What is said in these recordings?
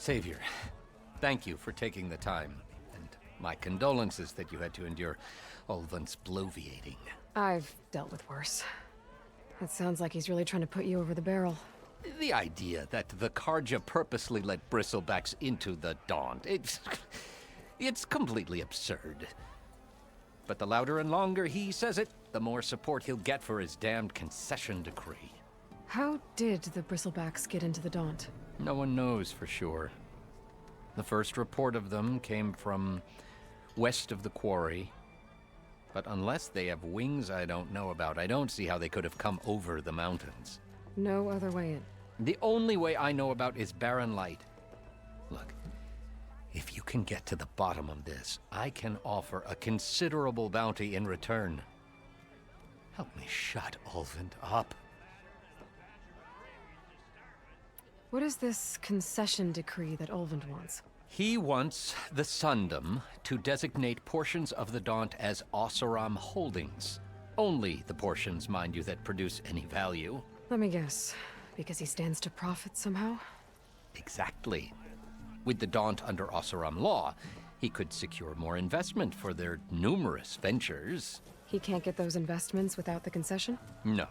Savior, thank you for taking the time, and my condolences that you had to endure Ulvund's bloviating. I've dealt with worse. It sounds like he's really trying to put you over the barrel. The idea that the Karja purposely let Bristlebacks into the Daunt, it's completely absurd. But the louder and longer he says it, the more support he'll get for his damned concession decree. How did the Bristlebacks get into the Daunt? No one knows for sure. The first report of them came from west of the quarry. But unless they have wings I don't know about, I don't see how they could have come over the mountains. No other way in. The only way I know about is barren light. Look, if you can get to the bottom of this, I can offer a considerable bounty in return. Help me shut Ulvund up. What is this concession decree that Ulvund wants? He wants the Sundom to designate portions of the Daunt as Oseram holdings. Only the portions, mind you, that produce any value. Let me guess. Because he stands to profit somehow? Exactly. With the Daunt under Oseram law, he could secure more investment for their numerous ventures. He can't get those investments without the concession? No.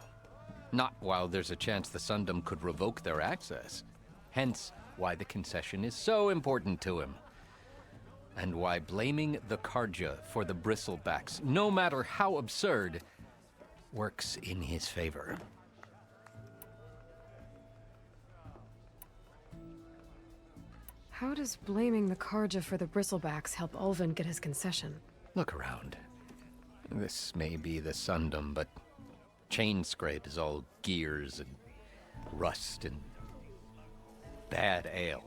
Not while there's a chance the Sundom could revoke their access. Hence, why the concession is so important to him. And why blaming the Karja for the Bristlebacks, no matter how absurd, works in his favor. How does blaming the Karja for the Bristlebacks help Ulvund get his concession? Look around. This may be the Sundom, but Chainscrape is all gears and rust and bad ale.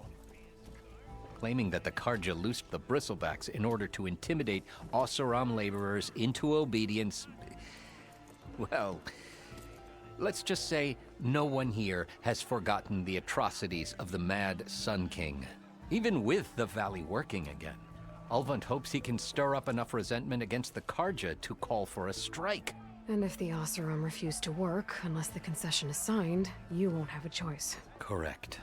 Claiming that the Karja loosed the Bristlebacks in order to intimidate Oseram laborers into obedience. Well, let's just say no one here has forgotten the atrocities of the Mad Sun King. Even with the Valley working again, Ulvund hopes he can stir up enough resentment against the Karja to call for a strike. And if the Oseram refuse to work, unless the concession is signed, you won't have a choice. Correct.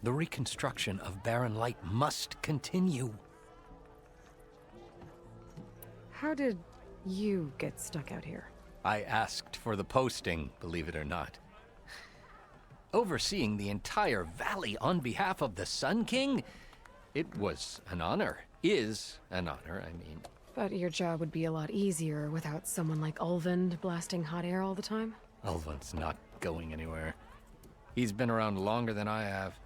The reconstruction of Barren Light must continue. How did you get stuck out here? I asked for the posting, believe it or not. Overseeing the entire valley on behalf of the Sun King? It was an honor. Is an honor, I mean. But your job would be a lot easier without someone like Ulvund blasting hot air all the time? Ulvund's not going anywhere. He's been around longer than I have.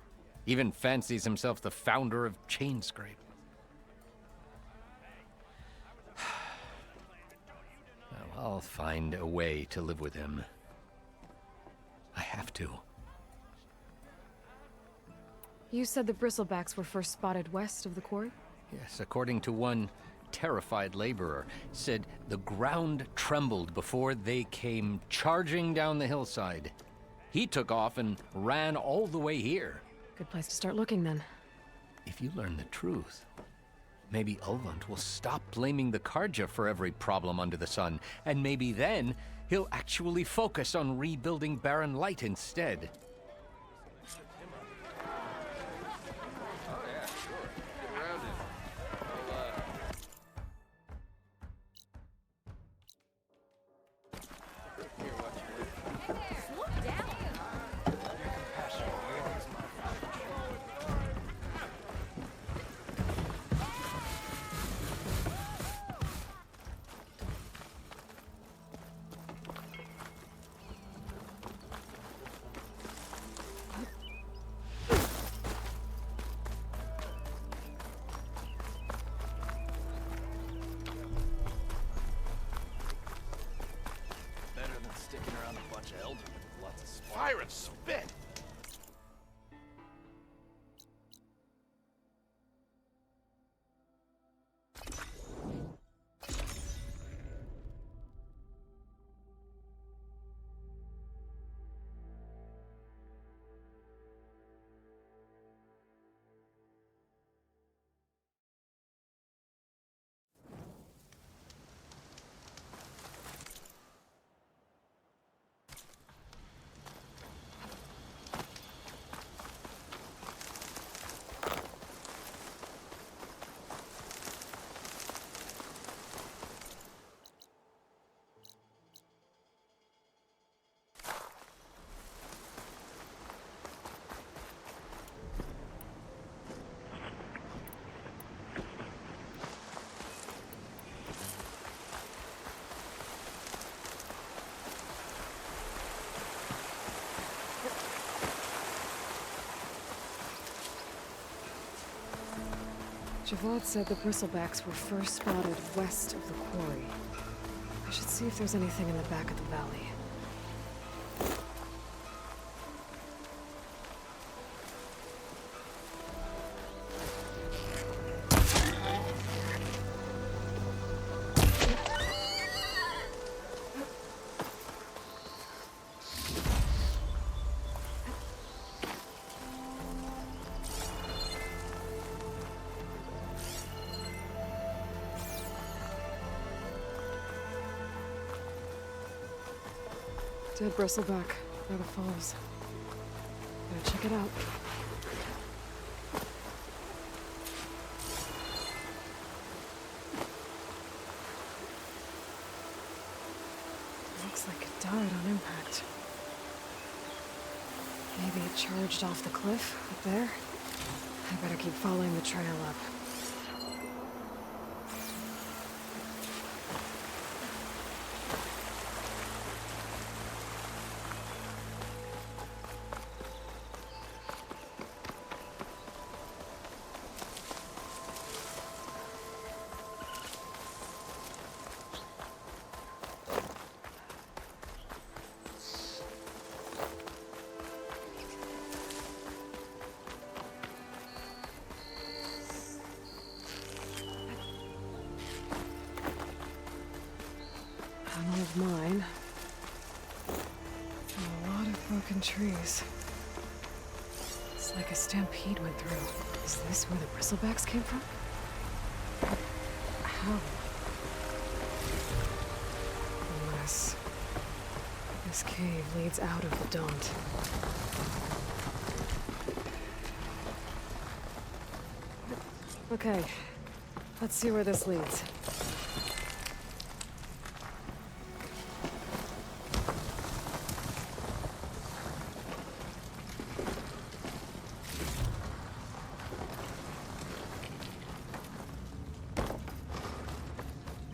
Even fancies himself the founder of Chainscrape. Well, I'll find a way to live with him. I have to. You said the Bristlebacks were first spotted west of the quarry? Yes, according to one terrified laborer, said the ground trembled before they came charging down the hillside. He took off and ran all the way here. Good place to start looking, then. If you learn the truth, maybe Ulvund will stop blaming the Karja for every problem under the sun, and maybe then he'll actually focus on rebuilding Barren Light instead. Fire and spit! Javad said the Bristlebacks were first spotted west of the quarry. I should see if there's anything in the back of the valley. Dead bristleback by the falls. Gotta check it out. Looks like it died on impact. Maybe it charged off the cliff up there. I better keep following the trail up. Of mine. And a lot of broken trees. It's like a stampede went through. Is this where the Bristlebacks came from? How? Unless this cave leads out of the Daunt. Okay, let's see where this leads.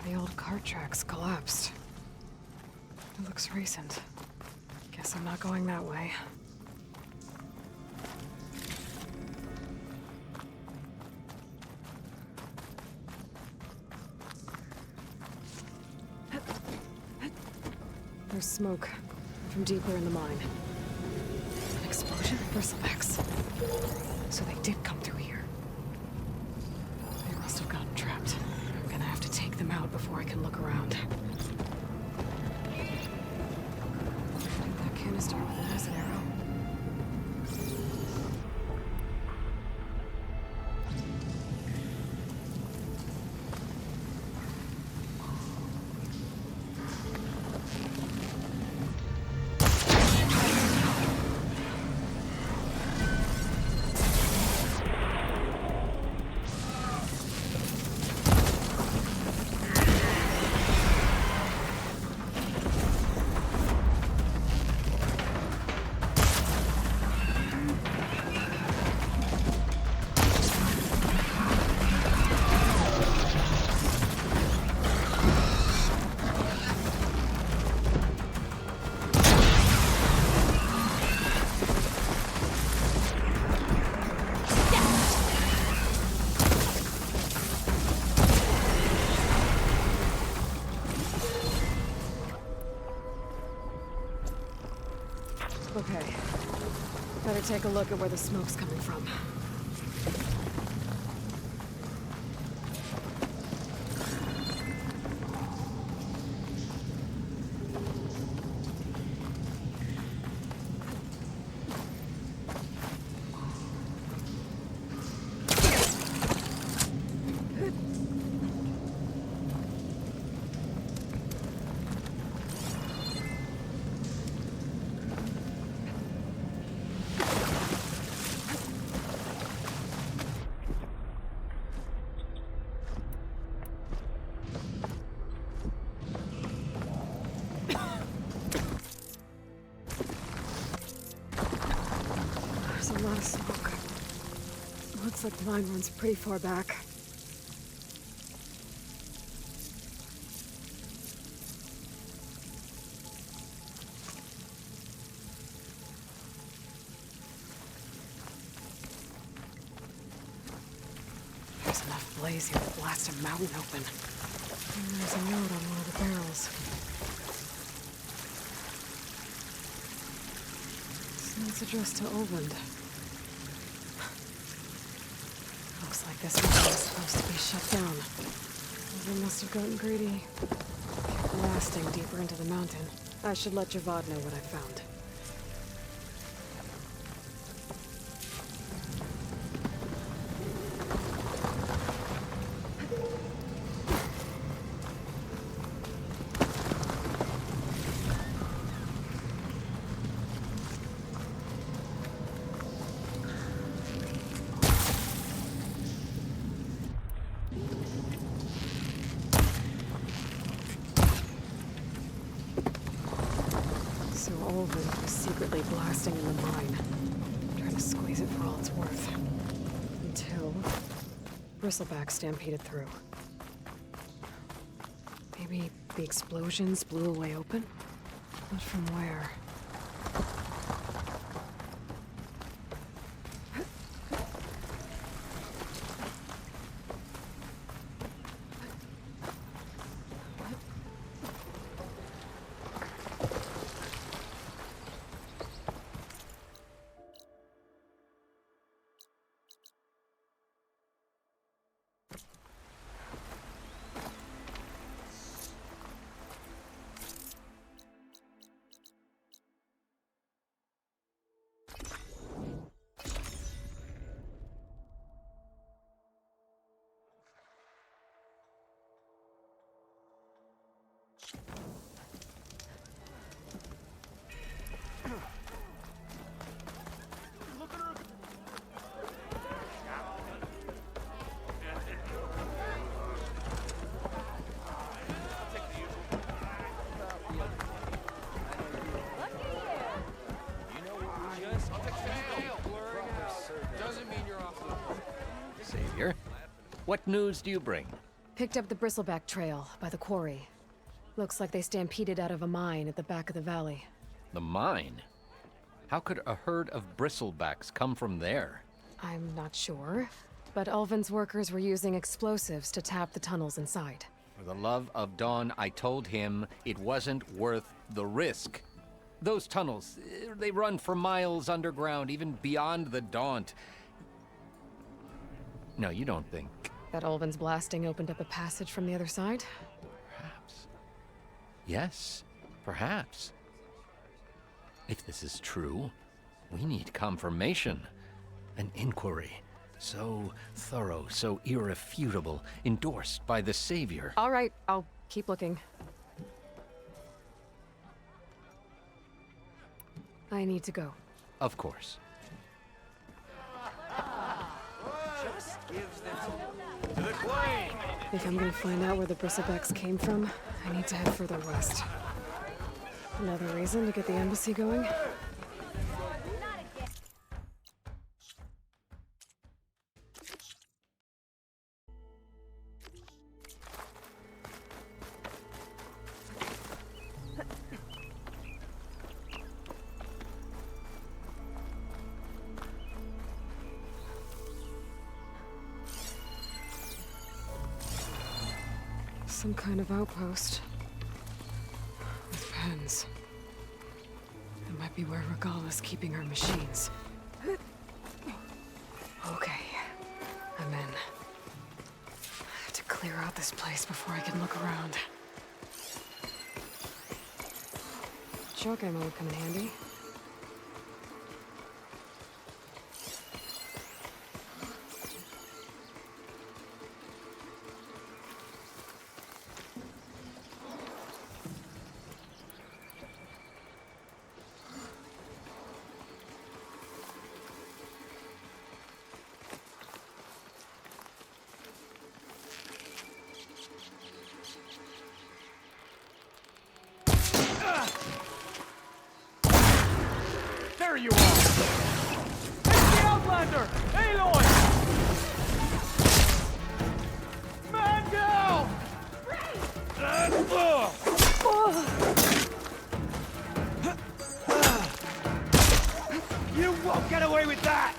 The old cart tracks collapsed. It looks recent. Guess I'm not going that way. There's smoke from deeper in the mine. An explosion? Bristlebacks. So they did come through here. They must have gotten trapped. I'm gonna have to take them out before I can look around. That canister over there has an arrow. Okay. Better take a look at where the smoke's coming from. There's a lot of smoke. Looks like the line runs pretty far back. There's enough blaze here to blast a mountain open. And there's a note on one of the barrels. This note's addressed to Olvend. Looks like this one was supposed to be shut down. Olvend must have gotten greedy. Kept blasting deeper into the mountain. I should let Javad know what I found. So Olvend was secretly blasting in the mine, trying to squeeze it for all it's worth. Until Bristlebacks stampeded through. Maybe the explosions blew a way open? But from where? Savior, what news do you bring? Picked up the Bristleback trail by the quarry. Looks like they stampeded out of a mine at the back of the valley. The mine? How could a herd of bristlebacks come from there? I'm not sure, but Ulvin's workers were using explosives to tap the tunnels inside. For the love of Dawn, I told him it wasn't worth the risk. Those tunnels, they run for miles underground, even beyond the Daunt. No, you don't think... That Ulvin's blasting opened up a passage from the other side? Perhaps. Yes, perhaps. If this is true, we need confirmation. An inquiry. So thorough, so irrefutable, endorsed by the Savior. All right, I'll keep looking. I need to go. Of course. If I'm gonna find out where the Bristlebacks came from, I need to head further west. Another reason to get the embassy going? Some kind of outpost. With pens. It might be where Regala's keeping her machines. Okay. I'm in. I have to clear out this place before I can look around. Choke ammo would come in handy. There you are! It's the Outlander! Aloy! Man down! You won't get away with that!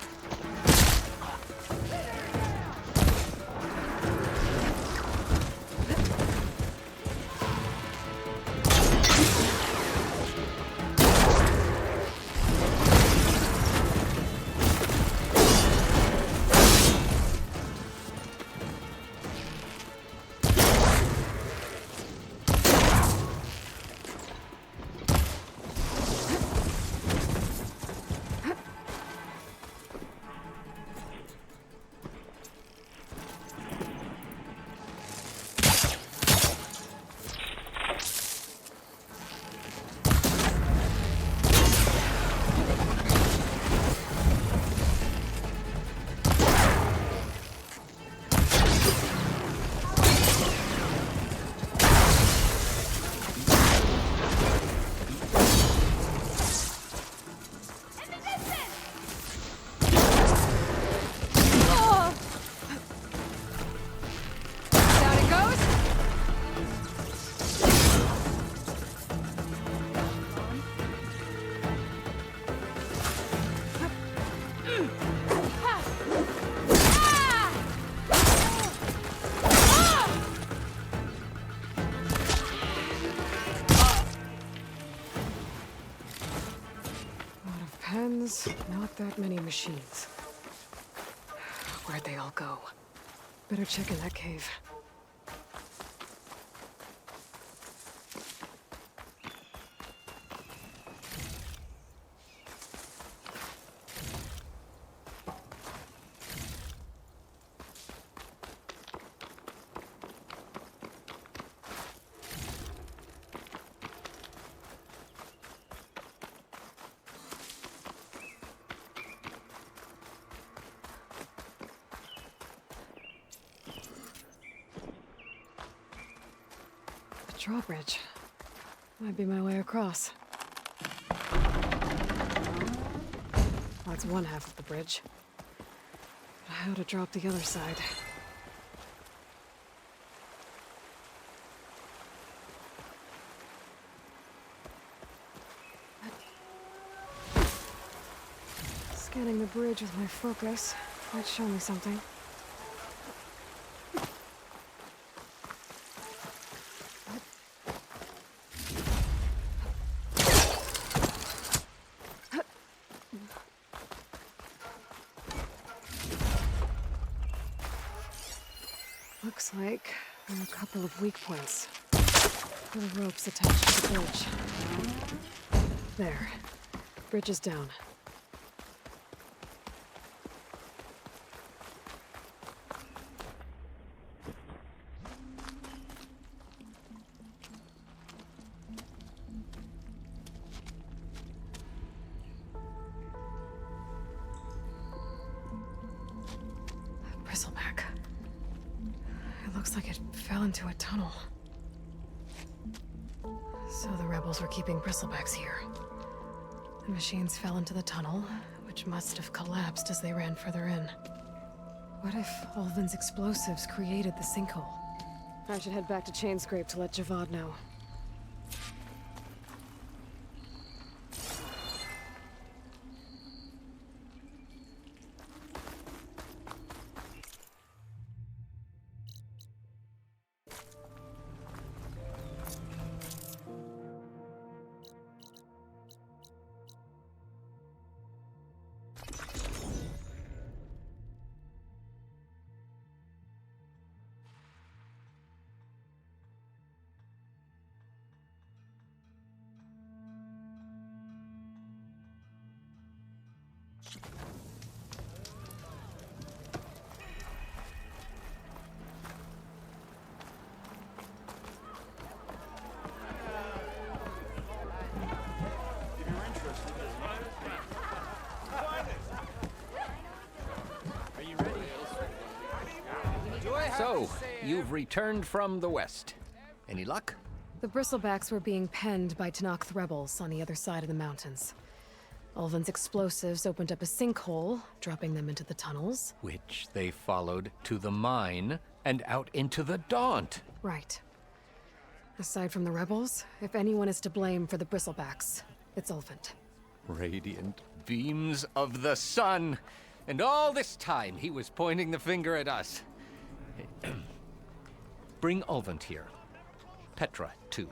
pens, not that many machines. Where'd they all go? Better check in that cave. Drawbridge. Might be my way across. That's one half of the bridge. But how to drop the other side? Scanning the bridge with my focus might show me something. Looks like there are a couple of weak points. Little ropes attached to the bridge. There. Bridge is down. Bristleback. It looks like it fell into a tunnel. So the rebels were keeping Bristlebacks here. The machines fell into the tunnel, which must have collapsed as they ran further in. What if Ulvin's explosives created the sinkhole? I should head back to Chainscrape to let Javad know. So, you've returned from the west. Any luck? The Bristlebacks were being penned by Tanakh rebels on the other side of the mountains. Ulvin's explosives opened up a sinkhole, dropping them into the tunnels. Which they followed to the mine and out into the Daunt. Right. Aside from the rebels, if anyone is to blame for the Bristlebacks, it's Ulvin. Radiant beams of the sun. And all this time he was pointing the finger at us. Bring Ulvin here. Petra, too.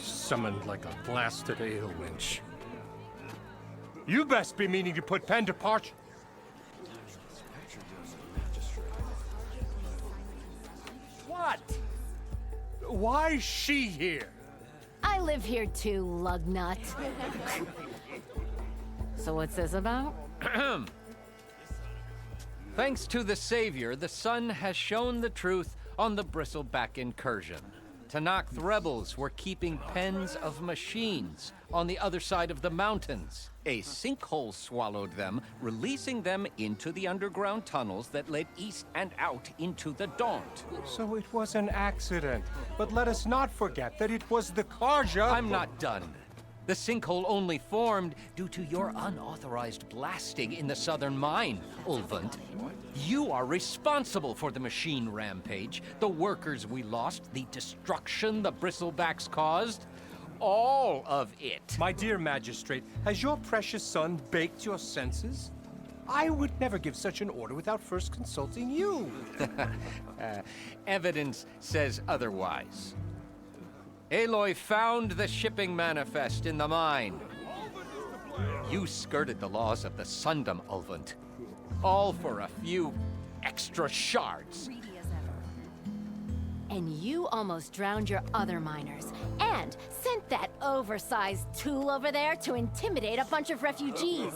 Summoned like a blasted ale winch. You best be meaning to put pen to parch. What? Why is she here? I live here too, lugnut. So what's this about? Thanks to the Savior, the sun has shown the truth on the Bristleback incursion. Tanakh rebels were keeping pens of machines on the other side of the mountains. A sinkhole swallowed them, releasing them into the underground tunnels that led east and out into the Daunt. So it was an accident. But let us not forget that it was the Karja. I'm not done. The sinkhole only formed due to your unauthorized blasting in the southern mine, Ulvund. You are responsible for the machine rampage, the workers we lost, the destruction the Bristlebacks caused. All of it. My dear magistrate, has your precious son baked your senses? I would never give such an order without first consulting you. Evidence says otherwise. Aloy found the shipping manifest in the mine. You skirted the laws of the Sundom, Ulvund. All for a few extra shards. And you almost drowned your other miners. And sent that oversized tool over there to intimidate a bunch of refugees.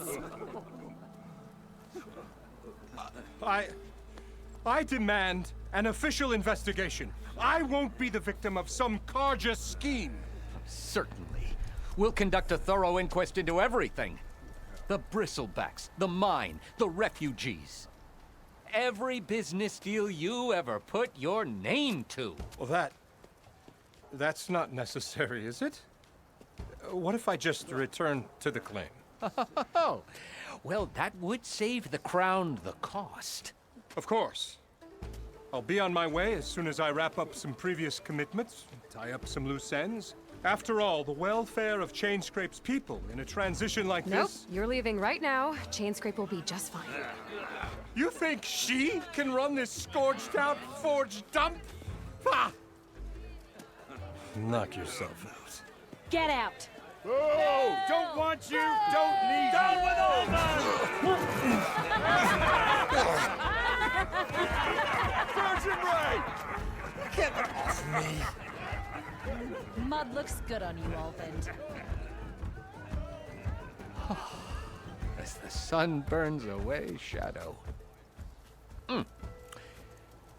I demand an official investigation. I won't be the victim of some Karja scheme. Certainly. We'll conduct a thorough inquest into everything. The Bristlebacks, the mine, the refugees. Every business deal you ever put your name to. Well, that's not necessary, is it? What if I just return to the claim? Oh, well, that would save the Crown the cost. Of course. I'll be on my way as soon as I wrap up some previous commitments, tie up some loose ends. After all, the welfare of Chainscrape's people in a transition like Nope, this... you're leaving right now. Chainscrape will be just fine. You think she can run this scorched-out forged dump? Ha! Knock yourself out. Get out! Oh, don't want you, don't need Down you. With all Virgin Ray! Get off me! Mud looks good on you, Ulvund. As the sun burns away shadow.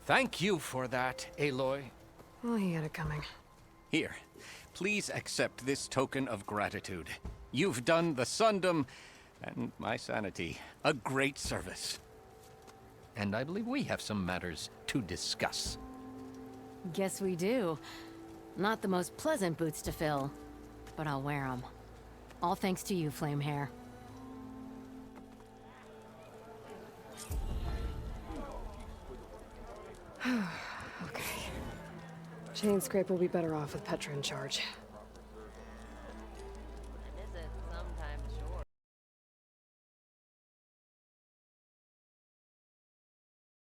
Thank you for that, Aloy. Well, he had it coming. Here, please accept this token of gratitude. You've done the Sundom and my sanity a great service. And I believe we have some matters to discuss. Guess we do. Not the most pleasant boots to fill, but I'll wear them. All thanks to you, Flamehair. Okay. Chainscrape will be better off with Petra in charge.